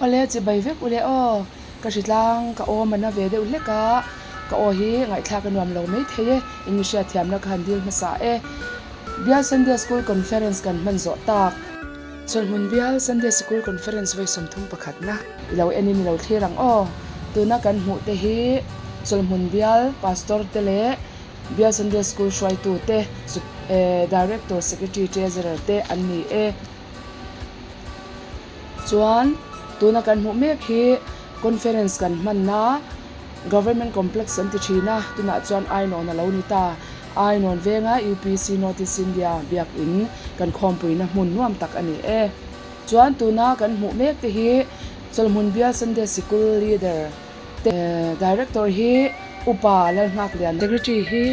ole chi bai vek ule o ka ritlang ka o mana ve de ule ka o hi ngai thla ka nuam lo mai theye English ya thiam na khan dil ma sa e Bial Sunday School Conference kan man zo tak Solmun Bial Sunday School Conference vai somthum pakhat na lo eni ni lo thirang o tuna kan mu te hi Solmun Bial pastor te le Bial Sunday School shwai tu te director secretary treasurer te anni e chuan tuna kan mu mek hi conference kan man na government complex an ti thina tuna chuan ai no na lo ni ta ai non venga UPC Notice India biak in kan khompui na mun nuam tak ani e chuan tuna kan mu mek te hi Solmun Bial Sunday School leader te director hi upa lal ngak lian secretary hi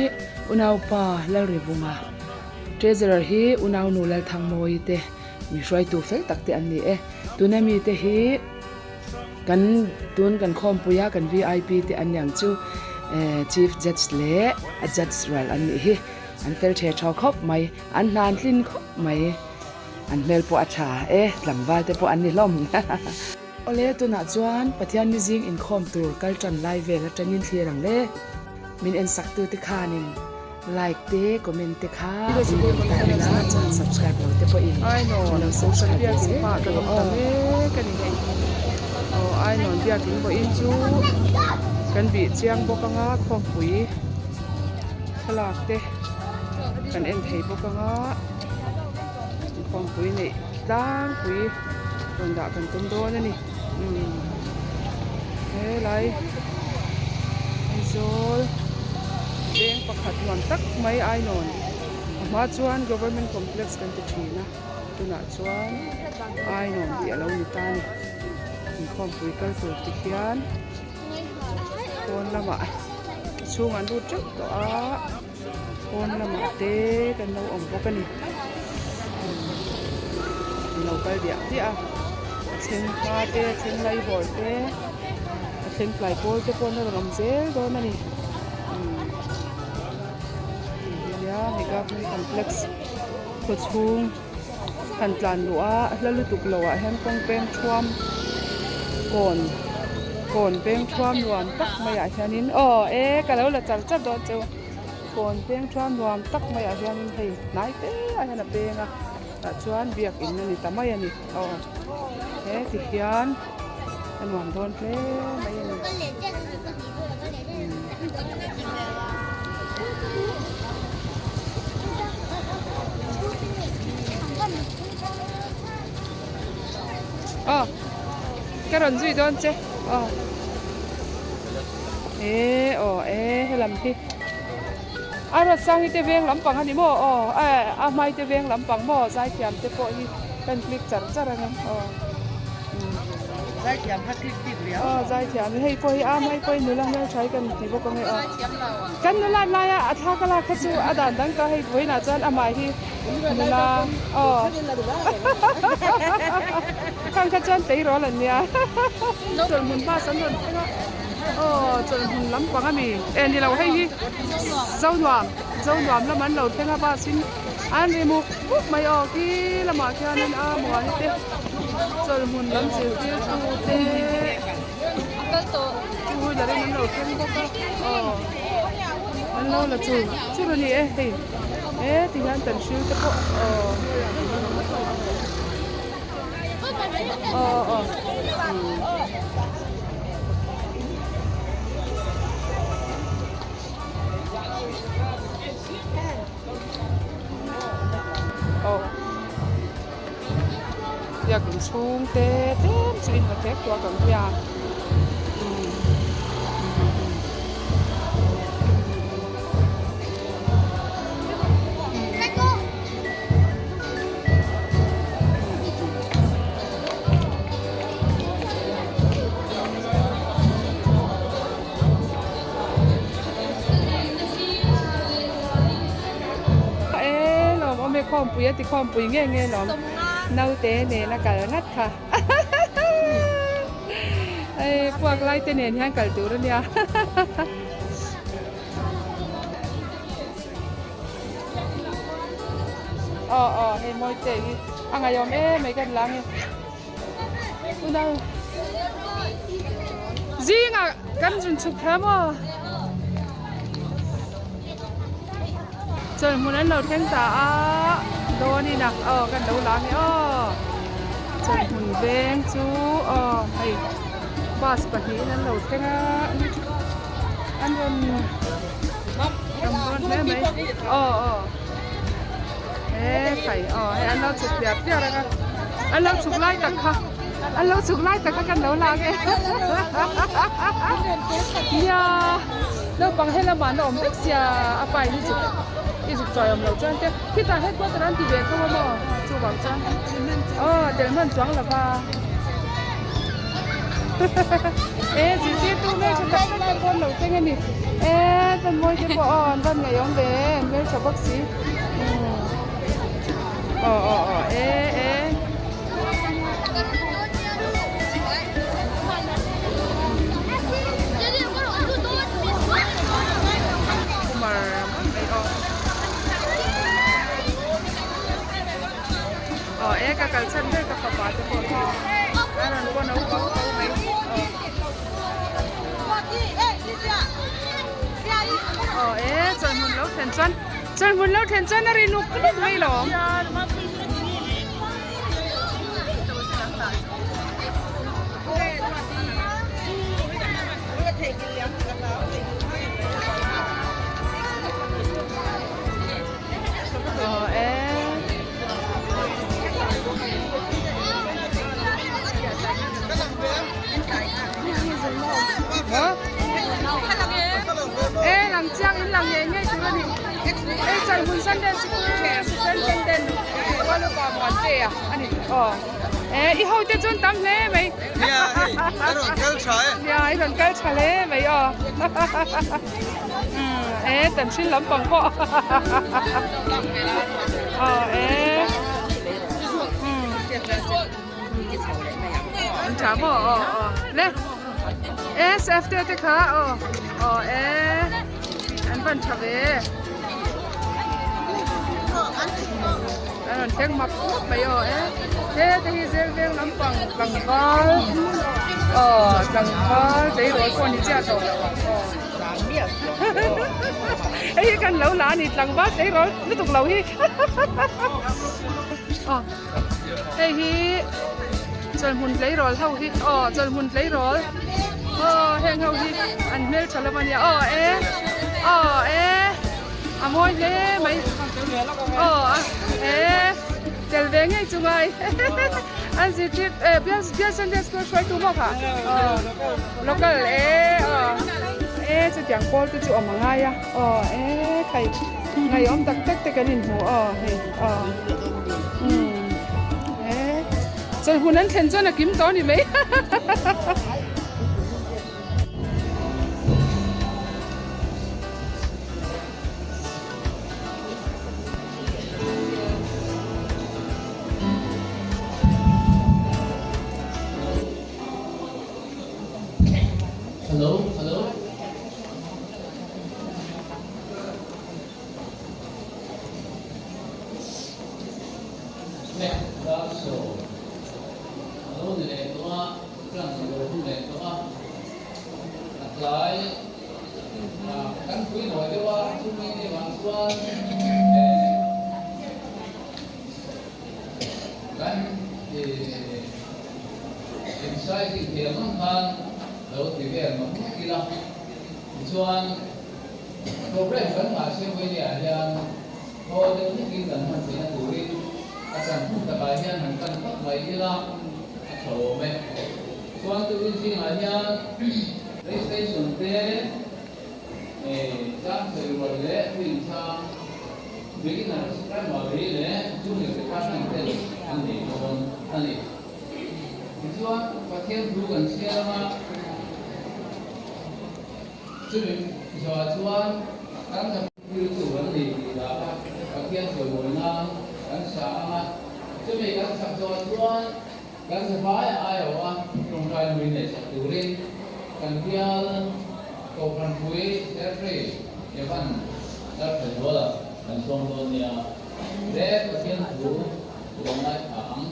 unau pa lal ribunga treasurer hi unau nu lal thangmoi te mi hroi tu fel tak te ani e tuna mi te hi kan tun kan khompuya kan VIP te anyang chu chief judge le a judge ral ani hi an fel the thaw khop mai an nan hlin khop mai an mel po atha tlangwal te po ani lom ole tuna chuan pathian ni jing in khom tur kaltran live ve la tanin thlerang le min en sak tu te khanin like te comment te kha subscribe lo te po in ai no social media ki pa ka lo ta me kan ni ai no dia kin bo in chu kan bi chiang bo ka nga khom pui khalak te kan en thei bo ka nga khom pui nei dang pui kon da kan tum do na ni he lai zol beng pakhat wan tak mai ai non ma chuan government complex kan ti thina tuna chuan ai non ti alo ni ta ni khom pui kal tur ti khian kon lama chung an ru chuk to a kon lama te kan lo om bo kan ni lo kal dia ti a thing pa te thing lai bol te thing plai bol te kon na ram zel do na ni ya mega complex ko chung kan tlan lua lalu tuk lawa hem kong pem thuam kon pem thuam nuam tak maya hianin ka lo la chal chap do chu kon pem thuam nuam tak maya hianin hei nai te a hena penga ta chuan biak in ni tamai ani ti hian anwam don ple mai ani cái rần gì đó chứ làm gì rồi sang cái viên lắm bằng anh mò mai cái viên lắm bằng mò giải thiểm cái bộ gì cần click chặt chặt anh giải thiểm hát click tiếp giải thiểm hay coi mai coi nữa là nhau trái cần thì bộ con này cần nữa là thà cái là cái chú đàn đăng cái hay với là chân mai thì là kan ka chan tei ro lan nia chol mun ba san ron chol mun lam pang ami en di lo hei hi zau nuam la man lo thenga ba sin an ri mu mai ki la ma kya nen a mo ani te chol mun lam se ti tu te ka to chu la re man lo theng bo ka an lo la chu ro ni hei thì han tần siêu te po ya cũng xuống te chỉ in một qua cầm nhà khom pui ti khom pui nghe lom nâu té nè là cả ngắt kha ai puak lai te nen hang kal tur nia hay môi te angayom mấy cái lang u đâu riêng à căn rừng chụp thế mà trời muốn ăn lẩu thanh giả đồ đi nè căn đấu lá này trời muốn ven chú hay bas bát hi ăn lẩu thanh ăn luôn cầm luôn thế mấy phải hay ăn lẩu chụp đẹp tiếc rồi ăn lẩu chụp like tặng ha ăn lẩu chụp like tặng các căn đấu lá cái ya đâu bằng hết là mà nó ổn định xia apa ini chụp ini chụp trời ẩm lẩu chân thế khi ta hết quá ta đi về không mà chụp bằng chân để mình choáng là ba chị tu mẹ chụp cái con lẩu chân này con môi cái con ngày ông về mẹ cho bác sĩ các cái chân đây các bạn thì có cái là con nấu mấy chân muốn lâu thèn chân nó đi nục cái mấy lỗ làng chiang in làng nhẹ nhẹ chúng nó đi trời muốn sân đen sân đen qua lúc vào mòn tê à anh đi hậu tết chun tắm lẽ mày I don't go try. I don't go try lẽ mày tận xin lắm bằng vợ anh chả bỏ lẽ SFT thế khá anh vẫn trả về anh tiếng mặc mấy thế thì riêng lắm bằng con đấy rồi con đi chơi rồi ấy căn lẩu lá này lằng bát đấy rồi nó tục lẩu hi đây hi chân hun lấy rồi thâu hi chân hun lấy rồi hẹn hậu hi anh mail trả lời vào nhà môi thế mấy del về ngay chúng mày anh gì tiếp biết sân đẹp xoay túm không hả local cho tiếng call tôi chịu ở mà ngay thầy ngày ông tắc cái hình hồ rồi hôm nay thành cho là kiếm to đi mấy Hello. Nè, đó số. Hello này tôi đang ngồi hôm nay tôi lại căn cứ nói cáiว่าchúng mình đi bằng xuân căn thì inside thì tiền khônghan đầu thì về mà không kỳ lắm xuân program vẫn mà xem với nhà nhà thôi đến những cái lần mà phải đủ đi akan tabayan hàng căn các mấy là số mẹ xuân tự nhiên xin hanya registration thế trang sử dụng lệ mình sang beginner subscribe mà đi lệ chúng mình phải phát hành tên anh đi luôn anh đi xuân và thêm đủ gần xe mà chúng mình giờ xuân các như chủ vấn đề là các thiên rồi ngồi ngang các xã chúng mình các sắp cho xuân các sẽ phải ai ở trong trai mình để sắp đủ lên cần thiên cầu phần cuối sẽ free để bạn đã phải nói là mình xong luôn nha để có thiên thủ của lại thẳng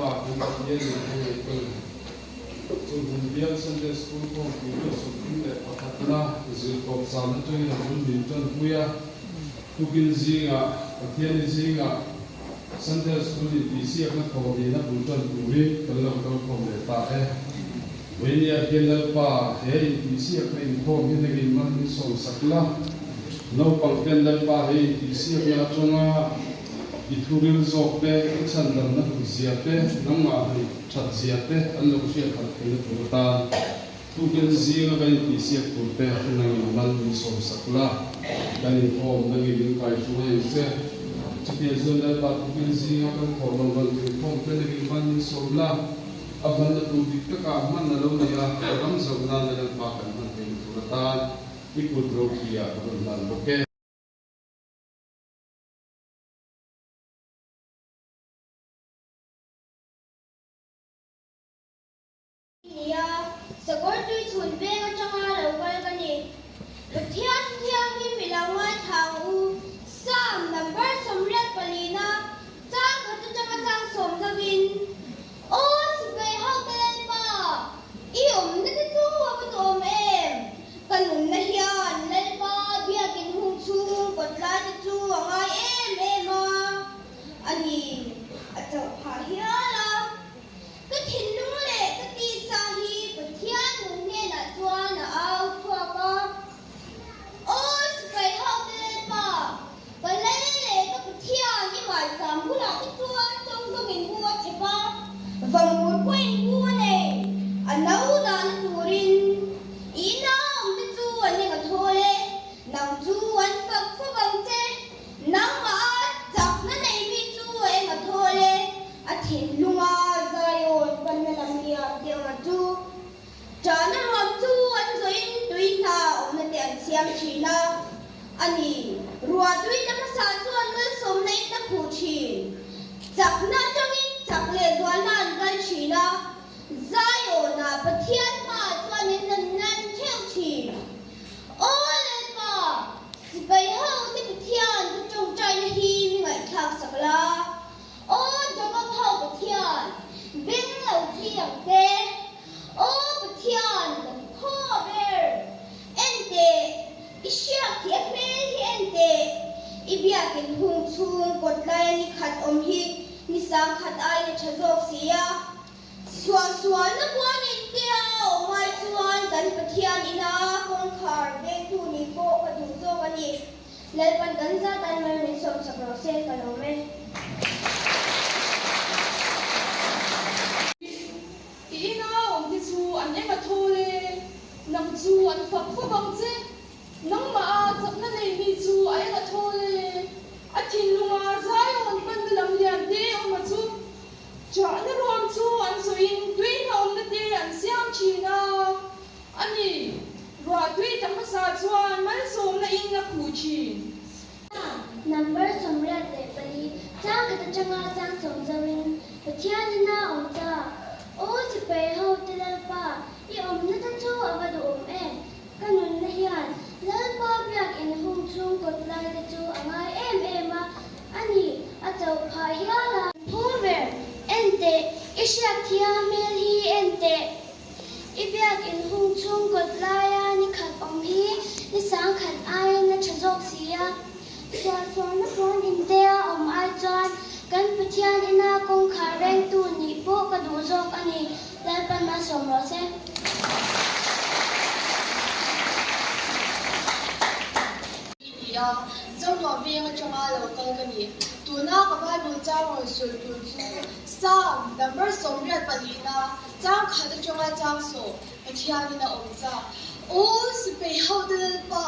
pa kun ye ni ko chu hun bial Sunday school ko ku so kun le pakatna zil ko sam to ni hun min ton huya tukin zinga pathian zinga Sunday school ni si ak na ko ni na bun ton puri kallo ko le ta he when ya kelal pa he ni si ak na ko ni ni man ni so sakla no pang kelal pa he ni si ak ya chonga Ithuril zokpe chandam na ziate nangma ni chat ziate allo sia khat khel purta tuken zinga ban ti sia purte nang man ni so sakla kan form na gi kai chu he se chite zonda pa tuken zinga kan form ban ti form pe ni man ni so la aban na tu dik ka man na lo na ya ram zona na pa kan man ti purta ikudro kia kan nan boke Sagor tui chun be nga changa lo kal kani pathian thiang hi milangwa thang u sam number somret palina chang ka changa chang som zawin o sibe ha kalen pa I na te tu wa ko tom em kanun na hian lal pa bia kin hung chu kot la te chu angai em ma ani acha pha hiala ka thin lung le ka ti sa hi pathian nun ne na chuan na au thua ka o sibai hau te pa ka le le ka pathian ni mai sam hula ti chuan chong chong in bua che pa vang mur ko in bua ne anau da na turin ina te chu an ne ga thole nang chu an fak fa bang che nang ma chak na nei mi chu e ga thole a thin lunga zayon ban na lam ya de ma chu chana ram chu an zoin tuina om na te siam china ani ruwa tuina ma sa chu an mal som nei na khu chi chak na changin chak le zwa na an kal china zayon na pathian ma chuan in nan theu chi o le pa sibai hau te pathian tu chong chai na hi mi ngai thak sakla o jama phau pathian bing lo chi ang te o pathian kho ber ente isya thiak me hi ente ibia kin hung chung kot lai ni khat om hi ni sang khat ai ni thazok sia swa na kwan in tia o mai chuan kan pathian ina kong khar de tu ni ko ka du zo ka ni lel pan kan za tan mai ni som sakro se ka lo me ina om ti chu an ema thole nang chu an fak fa bang che nang ma a chak na nei mi chu ai ga thole a thin lunga zai on ban lam lian de om ma chu cha na rom chu an so in tui na om na te an siam china ani ro tui tam sa chuan man som na in na khu chi number somret le pali chang ka changa chang som zawin pathian na om cha o sibai hau te lal pa I om na ta chu abadu om em kanun na hian lal pa biak in hung chung kot lai te chu angai em ma ani a chau pha hiala hover ente isya thia mel hi ente ibiak in hung chung kot lai ni khat om hi ni sang khat ai na chazok sia sia so na kon in te om ai chuan kan pathian ina kong khareng tu ni po ka du zok ani lal pan ma som ro se ya zong wa ve nga chama lo kal kani tuna ka ba du cha ro sul tu chu sam number somret palina chang khad chama chang so pathian ina om cha o sipai hau de pa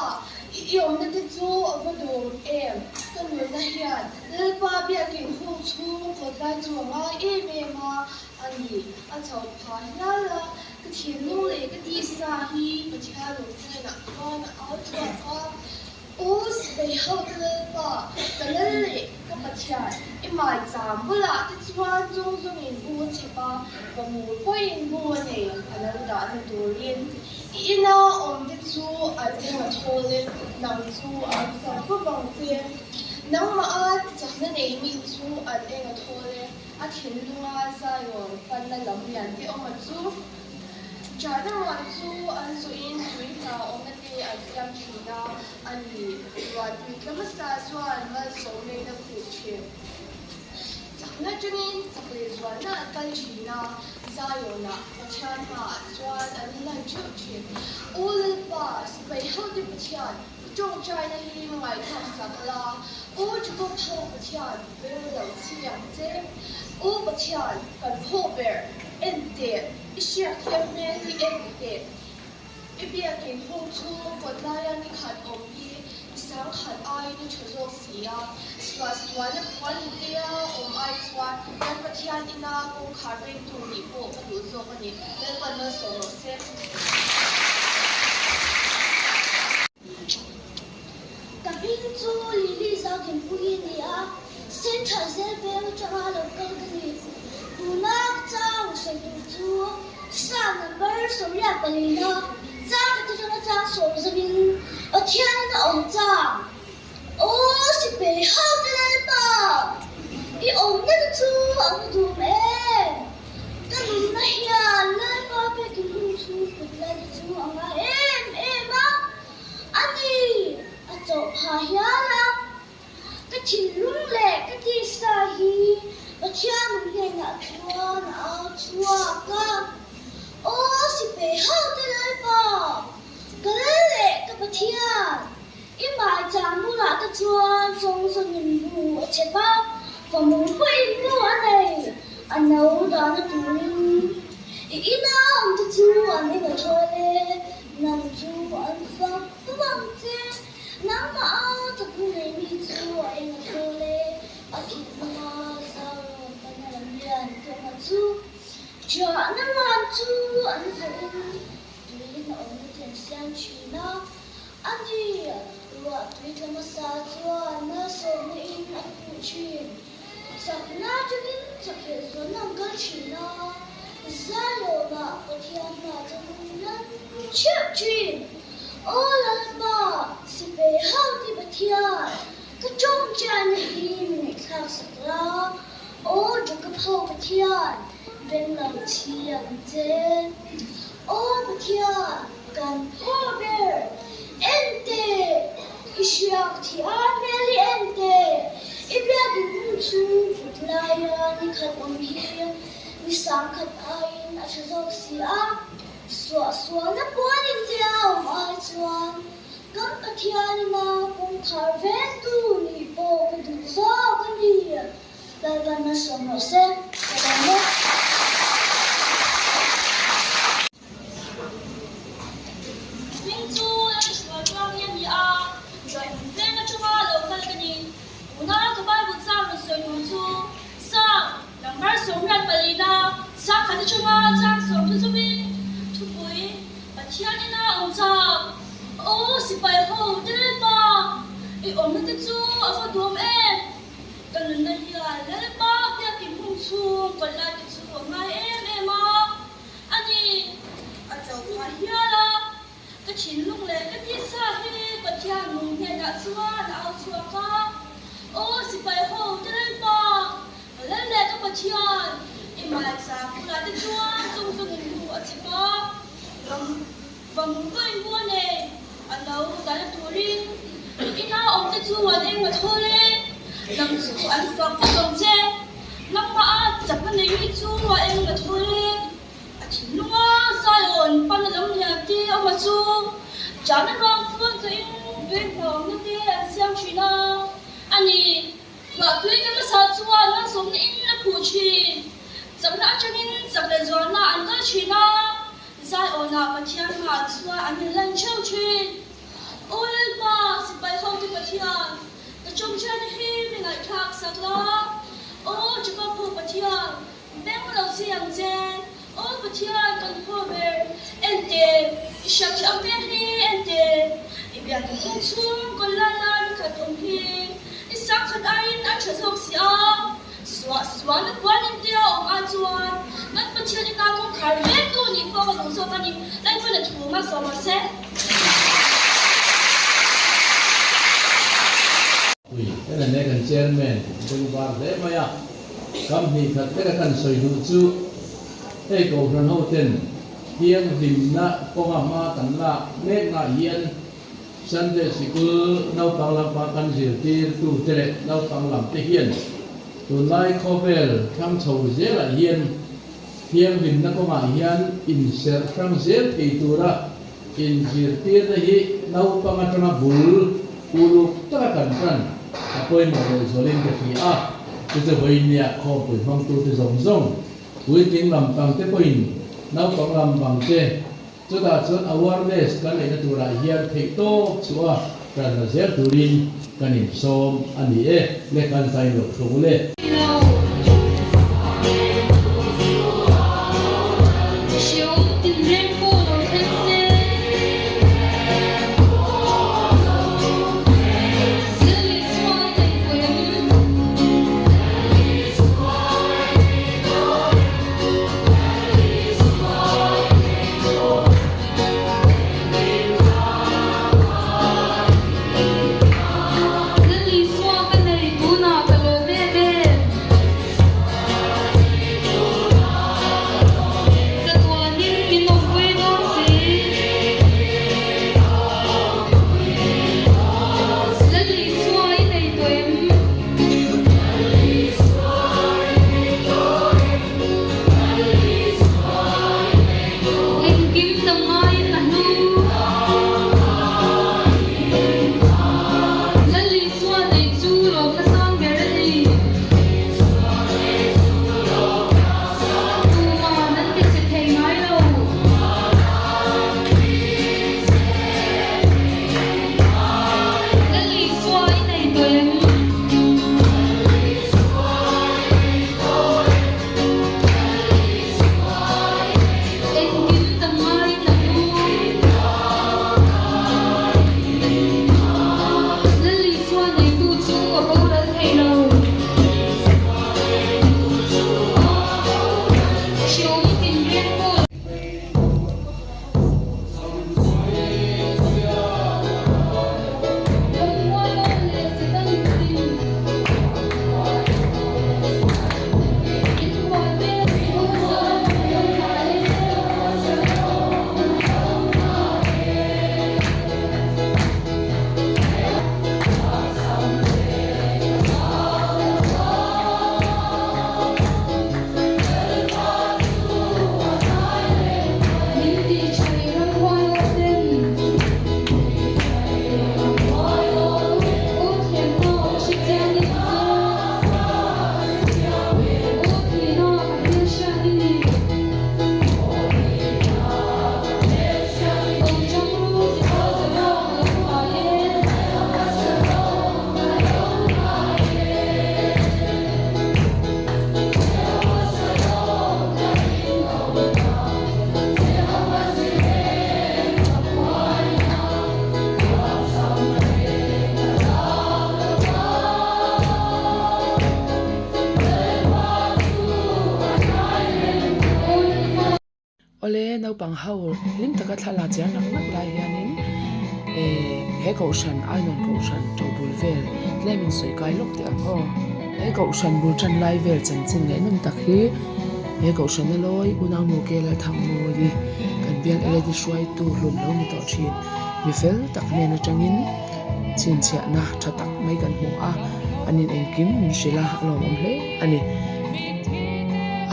I om na te chu avadu em kan nu na hian lel pa bia kin hu chu ko ba chu ma e ma ani a chau pha la la ka thin lu le ka ti sa hi pathian lo che na ko na au chu ka o sipai hau de pa ka le ka pathian I mai cham bula te chuan chung chung in bu che pa ka mu ko in bu ne anan da na turin ina om te chu a te ma thole nang chu a sa ko bang te nang ma a chak na nei mi chu an e nga thole a thin lunga zayon pan na lam lian te oma chu charter ron chu an su in tui na oma te an siam thina ani ron tui tlama sa chuan mal so nei na pu che na chungin sakle chuan na kan thina zayona pathian ha chuan an lan chu che ul pa spai ho de pathian trong trai na hi ngai thang sakla o chu ko tho pathian be lo chiang che o pathian kan ho ber ente ishia thiam ne ni ente ibia kin hong chu ko la ya ni khat om hi sang khat ai ni chozo sia swa na kwal dia om ai swa kan pathian ina ko kharben tu ni ko ka du zo ka ni le pan na so no se Kapin chu lili za kin pui ni a sen tha zel ve chama lo kal ni unak chang se chu sa number som ya palina cha ka chu cha som zabin a thian na om cha o si pe ha de la pa I om na chu ang du me ka nu na hiya la pa pe ki chu ku la chu ang a ma ani a cho pha hiya la ka chin lung le ka ti sa hi a thia mun le na chua ka o si pe ha de la pa ka le ka pa thia I mai cha mu la ka chuan song song nin bu a che ba fa mu hui lu a nei a nau da na tu I ina om tu chu an ni ga tho le nam chu an fa che nam ma ta ku nei mi chu a en ga tho le a ki ma sa pa na lam lian to ma chu cha na ma chu an zo tu na om na ten sian chi na ani wa tui tlama sa chuan na so na in a pu chin sak na chungin sakhe zo nam kal china zalo na pathian na chungin nan chep chin o lalma si pe hau ti pathian ka chong chan hi ni thak sakla o jo ka phau pathian ben lam chiam chen o pathian kan pho ber ente isyak thi ameli ente ibya bin chu putlaya ni khat om hi ni sang khat ain a chazok sia swa na pon in dia mai chuan kam pathian na kong thar ven tu ni po ka du so ka ni la na som no se ka na Chin lung le ka ti sa hi pathian mung he na chuan au chua ka o si pai ho tel pa le le ka pathian I mai sa kula te chuan chung chung in lu a chi pa vam ko in bu ne a lo da na turin ina om te chuan eng ma thole nam chu an fak ta dong che nam ma a chak na nei mi chu wa eng ma thole lunga sayon panalam niya ti amachu jana ram phun so in ben nong ni ti an siam china ani wa tui ka sa chuwa na som ni in na pu chi chakna changin chakle zona an ka china zai ona pathian ma chuwa an lan chau chi ol ma si pai ho ti pathian ka chom chan hi mi ngai thak sakla o chuka pu pathian beng lo siang je o pathian kan pho ber ente ishak cham pe hi ente ibya kan hong chung kon la la ka tom hi isak khat ain a chazok sia swa na kwan india om a chuan man pathian ina ko khar ve tu ni ko ka dong so ka ni lai ko na thu ma so ma se ui cái này này cần chairman tôi bảo đấy mà ya cam hi khat te kan soi du chu ei ko ran ho ten hiang dim na konga ma kan la mek na hian Sunday school nau pang lam pa kan zir tir tu tere nau pang lam te hian tu lai khovel tham chho zela hian hiang dim na konga hian in ser frang zel pe tura in zir tir na hi nau pang atana bul ulu ta kan kan apoi mo le zolin ke fi a tu ze voi nia kho pu mong tu te zong zong wi ting lam pang te poin nau pang lam pang te chu da chun awareness kan le na tura hian thei to chuwa kan na zer turin kan in som ani e le kan sai lo thung le ole no pang hau lim taka thala chian nak nak lai hianin he ko shan ai non ko shan to bul vel lemin soi kai lok te ho he ko shan bul chan lai vel chan chin le num tak hi he ko shan loi unang mu ke la thang mu di kan bial ele di shwai tu lun lo ni to chin mi fel tak ne na changin chin chia na tha tak mai kan mu a anin engkim min shila lo om hle ani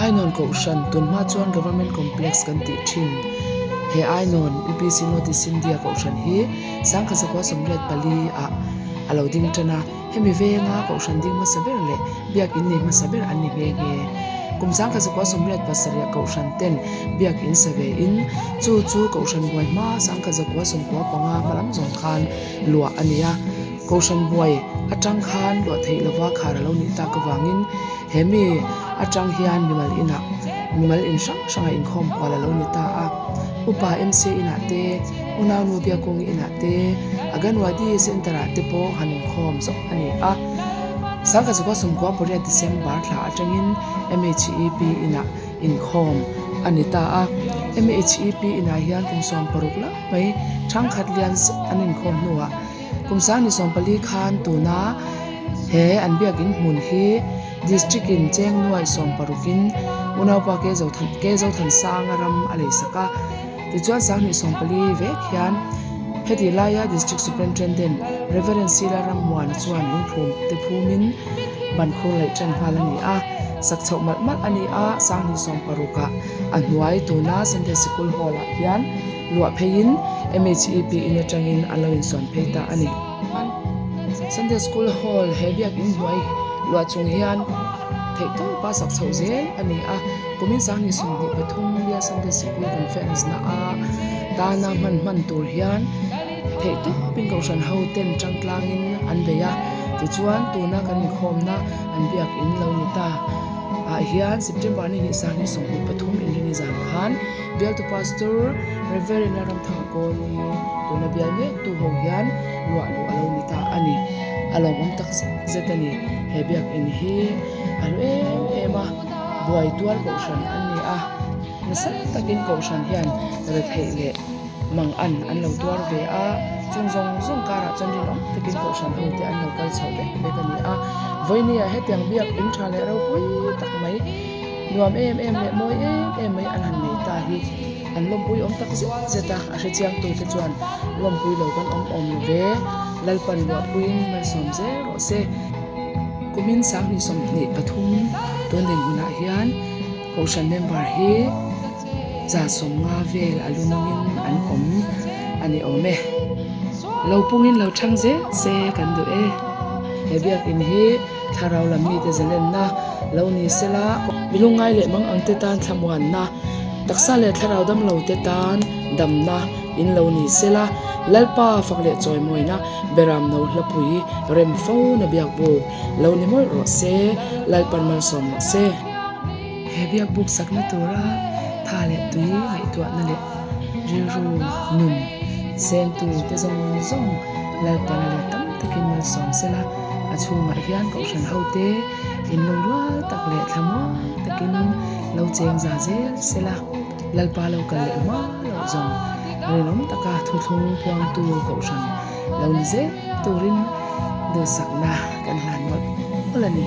ai non ko shan tun ma chuan government complex kan ti thin he ai non UPC notice India ko shan hi sang kha sakwa somret pali a alo ding tana hemi venga ko shan ding ma saber le biak in ne ma saber an ni nge nge kum sang kha sakwa somret pasaria ko shan ten biak in save in chu chu ko shan boy ma sang kha sakwa somkwa panga malam jong khan lua ania ko shan boy atang khan lo thei lawa khara lo ni ta ka wangin hemi atang hian mimal in sang in khom kwala lo ni ta a upa MC ina te una nu bia kong ina te agan wadi center te po hanin khom so ani a sangka sakwa somkwa poria December thla atangin MHEP ina in khom ani ta a MHEP ina hian kum som parukla mai thang khat lian anin khom nuwa kumsang ni sompali khan tuna he an biakin mun hi district in cheng nuai som parukin unau pa ke zo than sang aram alei saka ti chuan sang ni som pali ve khian heti laya district superintendent reverend silaram wan chuan lung phum te phumin ban khong lai tran phalani a sak chho mal ani a sang ni som paruka anhuai tuna Sunday school hall a hian lua phein MHEP in atangin alawin son pheita ani Sunday school hall hebiak in huai lua chung hian theito pa sak chho zel ani a kumin sang ni som ni pathum bia Sunday school conference na a ta na man tur hian theito pin ko san ho ten tangtlangin an beya ti chuan tuna kan khom na an biak in lo ni ta a hian September ni sang ni som ni pathum in ni zan khan bial to pastor reverend ram thako ni tuna bial me tu ho hian lua lo ni ta ani alom tak zetani hebiak in hi alo ema buai tual ko san ani a nasal takin ko san hian ra theile mang an lo tuar ve a chung kara chandin om takin ko san ho te an lo kal chho be kani a voinia hetiang biak in thale ro pui tak mai nuam em le moi em mai an han nei ta hi an lom pui om tak zeta a hre chiang tu te chuan lom pui lo kan om ve lalpan lua puin mal som ze ro se kumin sang ni som ni pathum ton den guna hian ko san member hi za som nga vel alunongin an om ani ome lo pungin lo thang je se kan du e hebiak in hi tharau lam mi te zelen na lo ni sela bilungai le mang ang te tan thamwan na taksa le tharau dam lo te tan dam na in lo ni sela lalpa fakle choi moina beram no hlapui rem fo na biak bu lo ni mol ro se lalpan mal som se hebiak buk sakna tura thale tui ngai tu na le riru nun sen tu te zong lalpan le tam takin mal som sela achunga hian ko san hote in lo rual tak le thama takin lo cheng za zel sela lalpa lo kal le ma lo zong renom taka thuthung puang tu ko san lo ni ze turin de sakna kan han mot olani